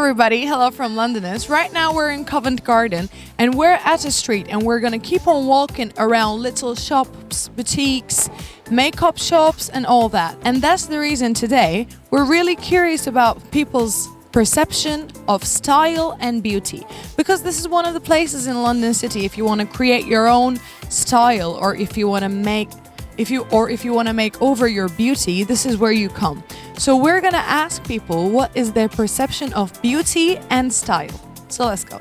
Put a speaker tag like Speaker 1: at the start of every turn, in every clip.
Speaker 1: everybody, hello from Londonist. Right now we're in Covent Garden and we're at a street and we're gonna keep on walking around little shops, boutiques, makeup shops and all that. And that's the reason today we're really curious about people's perception of style and beauty, because this is one of the places in London City if you want to create your own style, or if you want to make over your beauty, this is where you come. So we're gonna ask people what is their perception of beauty and style. So let's go.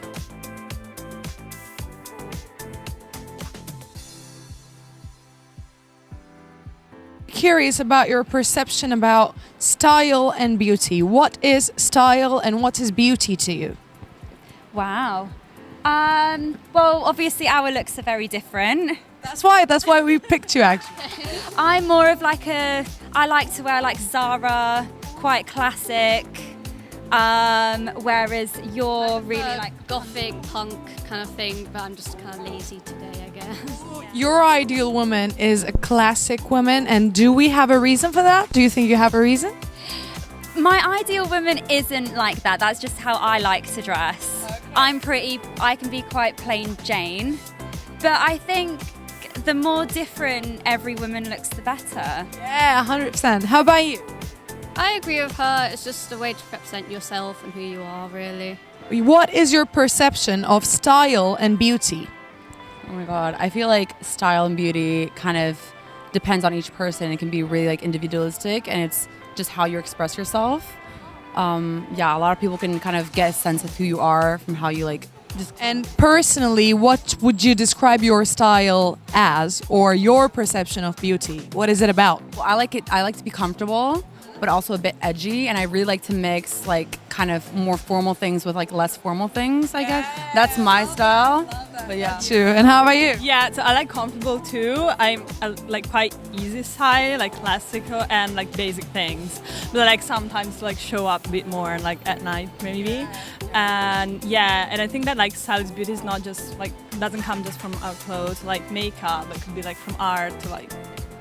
Speaker 1: Curious about your perception about style and beauty. What is style and what is beauty to you?
Speaker 2: Wow. Well, obviously our looks are very different.
Speaker 1: That's why we picked you actually.
Speaker 2: I'm more of I like to wear like Zara, quite classic. Whereas you're really like
Speaker 3: gothic punk kind of thing, but I'm just kind of lazy today, I guess.
Speaker 1: Your ideal woman is a classic woman, and do we have a reason for that? Do you think you have a reason?
Speaker 2: My ideal woman isn't like that. That's just how I like to dress. Okay. I can be quite plain Jane, but I think the more different every woman looks, the better.
Speaker 1: Yeah, 100%. How about you?
Speaker 3: I agree with her. It's just a way to represent yourself and who you are, really.
Speaker 1: What is your perception of style and beauty?
Speaker 4: Oh my god, I feel like style and beauty kind of depends on each person. It can be really like individualistic, and it's just how you express yourself. Yeah, a lot of people can kind of get a sense of who you are from how you like.
Speaker 1: And personally, what would you describe your style as, or your perception of beauty? What is it about?
Speaker 4: Well, I like to be comfortable, but also a bit edgy, and I really like to mix like kind of more formal things with like less formal things, I guess. That's my style. But yeah.
Speaker 1: True. And how about you?
Speaker 5: Yeah, so I like comfortable too. I like quite easy style, like classical and like basic things. But like sometimes like show up a bit more like at night maybe. And yeah, and I think that like style is beauty is not just like doesn't come just from our clothes, like makeup. It could be like from art to like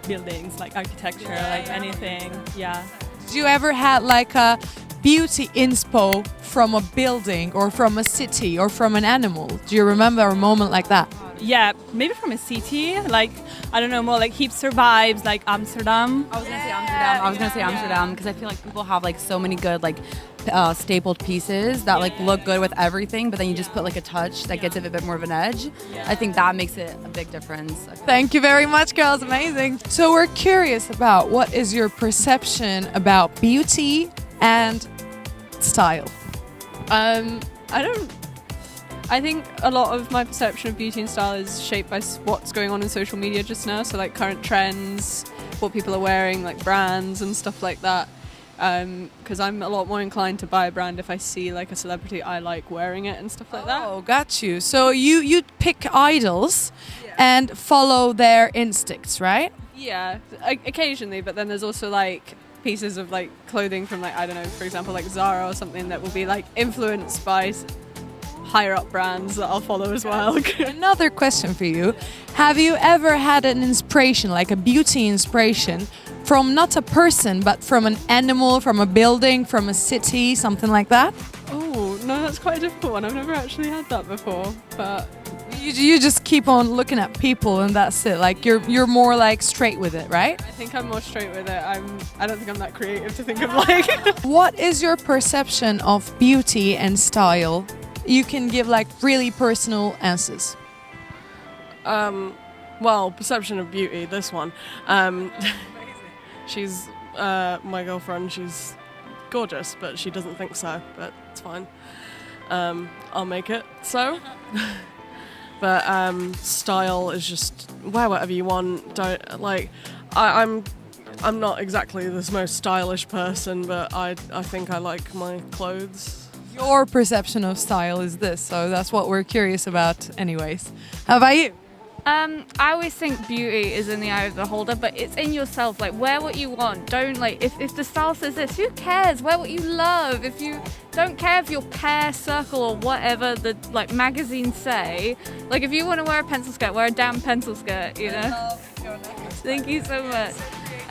Speaker 5: buildings, like architecture, like anything. Yeah.
Speaker 1: Did you ever had like a beauty inspo from a building or from a city or from an animal? Do you remember a moment like that?
Speaker 5: Yeah, maybe from a city, like, I don't know, more like hipster vibes, like Amsterdam.
Speaker 4: I was gonna say Amsterdam because I feel like people have like so many good like stapled pieces that like look good with everything, but then you just put like a touch that gets it a bit more of an edge. I think that makes it a big difference.
Speaker 1: Thank you very much, girls. Amazing. So we're curious about what is your perception about beauty and style?
Speaker 6: I think a lot of my perception of beauty and style is shaped by what's going on in social media just now. So like current trends, what people are wearing, like brands and stuff like that. Because I'm a lot more inclined to buy a brand if I see like a celebrity I like wearing it and stuff like that.
Speaker 1: Oh, got you. So you pick idols and follow their instincts, right?
Speaker 6: Yeah, occasionally. But then there's also like pieces of like clothing from like, I don't know, for example, like Zara or something that will be like influenced by higher up brands that I'll follow as well.
Speaker 1: Another question for you. Have you ever had an inspiration, like a beauty inspiration, from not a person, but from an animal, from a building, from a city, something like that?
Speaker 6: Oh, no, that's quite a difficult one. I've never actually had that before, but...
Speaker 1: You just keep on looking at people and that's it. Like you're more like straight with it, right?
Speaker 6: I think I'm more straight with it. I don't think I'm that creative to think of like...
Speaker 1: What is your perception of beauty and style? You can give like really personal answers.
Speaker 7: Well, perception of beauty, this one. She's my girlfriend, she's gorgeous, but she doesn't think so, but it's fine. I'll make it so. But style is just wear whatever you want. Don't like. I'm not exactly this most stylish person, but I think I like my clothes.
Speaker 1: Your perception of style is this, so that's what we're curious about anyways. How about you?
Speaker 8: I always think beauty is in the eye of the beholder, but it's in yourself. Like, wear what you want. Don't like, if the style says this, who cares? Wear what you love. If you don't care if your pear, circle, or whatever the like magazines say, like if you want to wear a pencil skirt, wear a damn pencil skirt, you know? Thank you so much.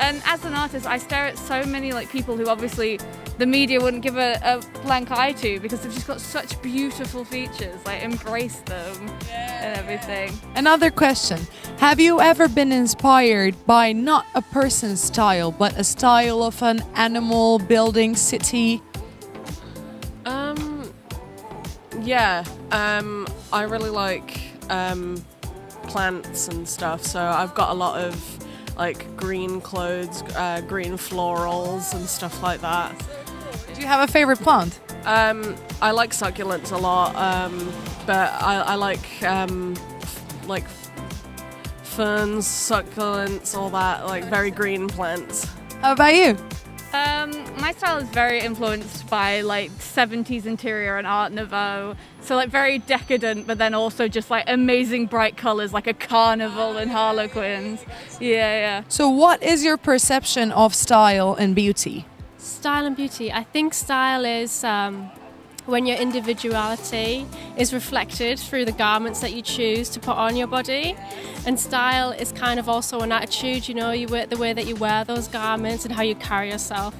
Speaker 8: And as an artist, I stare at so many like people who obviously the media wouldn't give a blank eye to, because they've just got such beautiful features. Like, embrace them and everything.
Speaker 1: Another question. Have you ever been inspired by not a person's style, but a style of an animal, building, city?
Speaker 7: Yeah. I really like plants and stuff, so I've got a lot of like green clothes, green florals and stuff like that.
Speaker 1: Do you have a favorite plant?
Speaker 7: I like succulents a lot, but I like ferns, succulents, all that, like very green plants.
Speaker 1: How about you?
Speaker 8: My style is very influenced by like 70s interior and Art Nouveau. So like very decadent, but then also just like amazing bright colors, like a carnival and harlequins. Yeah.
Speaker 1: So what is your perception of style and beauty?
Speaker 3: Style and beauty. I think style is when your individuality is reflected through the garments that you choose to put on your body. And style is kind of also an attitude, you know, the way that you wear those garments and how you carry yourself.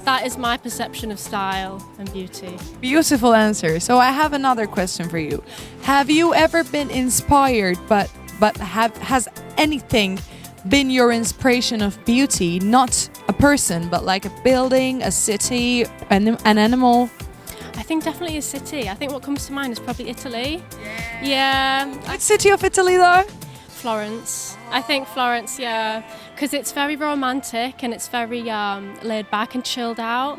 Speaker 3: That is my perception of style and beauty.
Speaker 1: Beautiful answer. So I have another question for you. Have you ever been inspired, but has anything been your inspiration of beauty? Not a person, but like a building, a city, an animal?
Speaker 3: I think definitely a city. I think what comes to mind is probably Italy. Yeah.
Speaker 1: Which city of Italy though?
Speaker 3: Florence. I think Florence, yeah, because it's very romantic and it's very laid back and chilled out.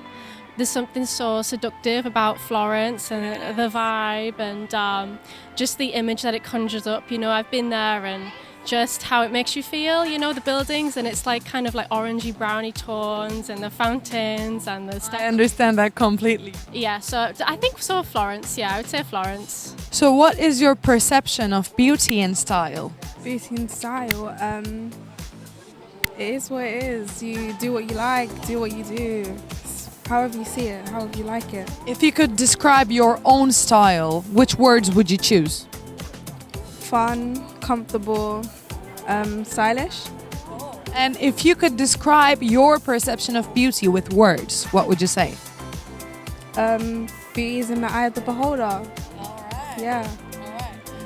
Speaker 3: There's something so seductive about Florence and the vibe and just the image that it conjures up. You know, I've been there and just how it makes you feel, you know, the buildings, and it's like kind of like orangey browny tones and the fountains and the
Speaker 1: I understand that completely.
Speaker 3: Yeah, so I think so Florence, yeah, I would say Florence.
Speaker 1: So what is your perception of beauty and style?
Speaker 9: Beauty and style, it is what it is. You do what you like, do what you do. It's however you see it, however you like it.
Speaker 1: If you could describe your own style, which words would you choose?
Speaker 9: Fun, comfortable, stylish.
Speaker 1: And if you could describe your perception of beauty with words, what would you say?
Speaker 9: Beauty is in the eye of the beholder. Yeah.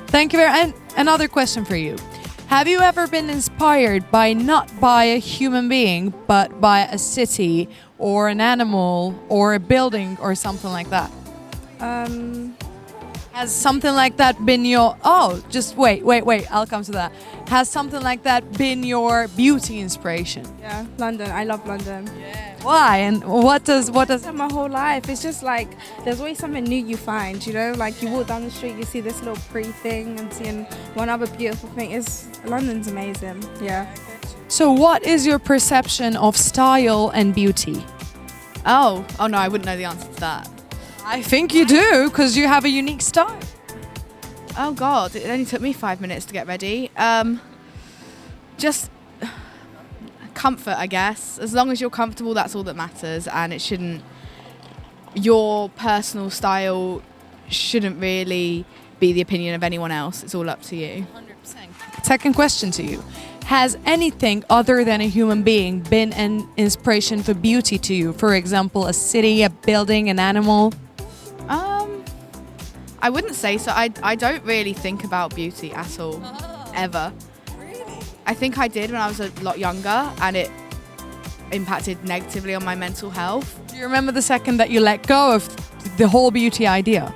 Speaker 1: Thank you very much. And another question for you. Have you ever been inspired by not by a human being, but by a city or an animal or a building or something like that? Has something like that been your... Oh, just wait, I'll come to that. Has something like that been your beauty inspiration?
Speaker 9: Yeah, London. I love London.
Speaker 1: Yeah. Why? And what does...
Speaker 9: My whole life, it's just like, there's always something new you find, you know? Like you walk down the street, you see this little pretty thing and seeing one other beautiful thing. London's amazing, yeah.
Speaker 1: So what is your perception of style and beauty?
Speaker 10: Oh no, I wouldn't know the answer to that.
Speaker 1: I think you do, because you have a unique style.
Speaker 10: Oh God, it only took me 5 minutes to get ready. Just comfort, I guess. As long as you're comfortable, that's all that matters, and it shouldn't... Your personal style shouldn't really be the opinion of anyone else. It's all up to you.
Speaker 1: 100%. Second question to you. Has anything other than a human being been an inspiration for beauty to you? For example, a city, a building, an animal?
Speaker 10: I wouldn't say so. I don't really think about beauty at all, ever.
Speaker 1: Really?
Speaker 10: I think I did when I was a lot younger, and it impacted negatively on my mental health.
Speaker 1: Do you remember the second that you let go of the whole beauty idea?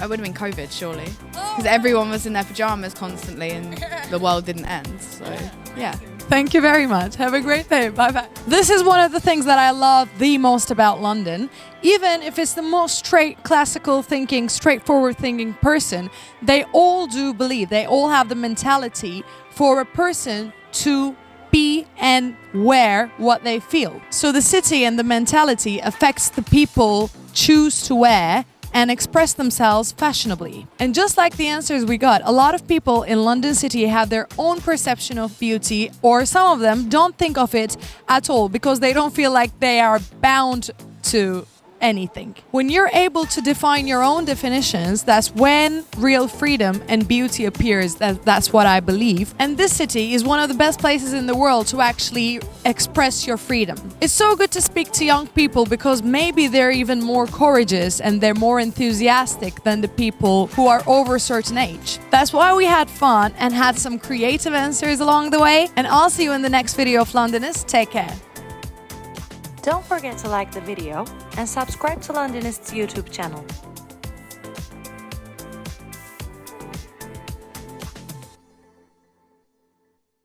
Speaker 10: It would have been COVID, surely. Because everyone was in their pajamas constantly and the world didn't end. So, yeah.
Speaker 1: Thank you very much. Have a great day. Bye-bye. This is one of the things that I love the most about London. Even if it's the most straight, classical thinking, straightforward thinking person, they all do believe, they all have the mentality for a person to be and wear what they feel. So the city and the mentality affects the people choose to wear and express themselves fashionably. And just like the answers we got, a lot of people in London City have their own perception of beauty, or some of them don't think of it at all because they don't feel like they are bound to anything. When you're able to define your own definitions, that's when real freedom and beauty appears. That's what I believe. And this city is one of the best places in the world to actually express your freedom. It's so good to speak to young people because maybe they're even more courageous and they're more enthusiastic than the people who are over a certain age. That's why we had fun and had some creative answers along the way. And I'll see you in the next video of Londonist. Take care.
Speaker 11: Don't forget to like the video and subscribe to Londonist's YouTube channel.